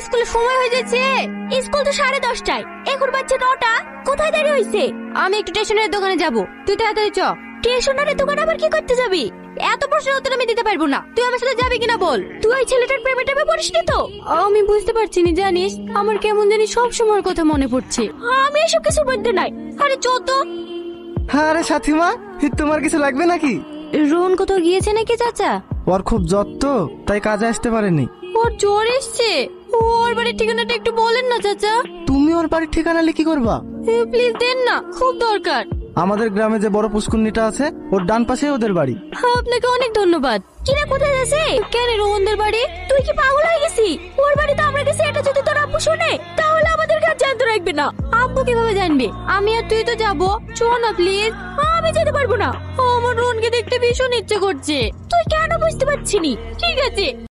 স্কুলে সময় হয়ে যাচ্ছে। স্কুল তো 10:30টায়, এখন বাজছে 9টা। কোথায় দাঁড়িয়ে হইছে? আমি একটু স্টেশনারি দোকানে যাব, তুই তাড়াতাড়ি চ। স্টেশনারি দোকানে আবার কি করতে যাবি? এত প্রশ্নের উত্তর আমি দিতে পারবো না, তুই আমার সাথে যাবি কিনা বল। তুই ওই ছেলেটার প্রেমে টেমে পড়িস নি তো? আমি বুঝতে পারছি না জানিস, আমার কেমন জানি সব সময়ের কথা মনে পড়ছে। আমি এসব কিছু বলতে নাই। আরে চল তো। হ্যাঁ রে সাথীমা, তোমার কিছু লাগবে নাকি? রোহন কোথাও গিয়েছে নাকি চাচা? ওর খুব জ্বর তো, তাই কাজে আসতে পারেনি। ওর জ্বর এসছে? ওর বাড়ির ঠিকানাটা একটু বলেন না চাচা। তুমি ওর বাড়ির ঠিকানা লিখি করবা? প্লিজ দেন না, খুব দরকার। আমাদের গ্রামে যে বড় পুষ্কুন্নিটা আছে, ওর ডান পাশে ওদের বাড়ি। আপনাকে অনেক ধন্যবাদ। কিরা কোথায় যাচ্ছে? কেন রোহনদের বাড়ি? তুই কি পাগল হয়ে গেছি? ওর বাড়িতে আমরা গেছি, এটা যদি তোর আব্বু শুনে তাহলে আমাদের কাছে জানতে রাখবে না। আব্বু কিভাবে জানবে? আমি আর তুই তো যাবো। চল না প্লিজ। আমি যেতে পারবো না, আমার রোহনকে দেখতে ভীষণ ইচ্ছে করছে। তুই কেন বুঝতে পারছিস? ঠিক আছে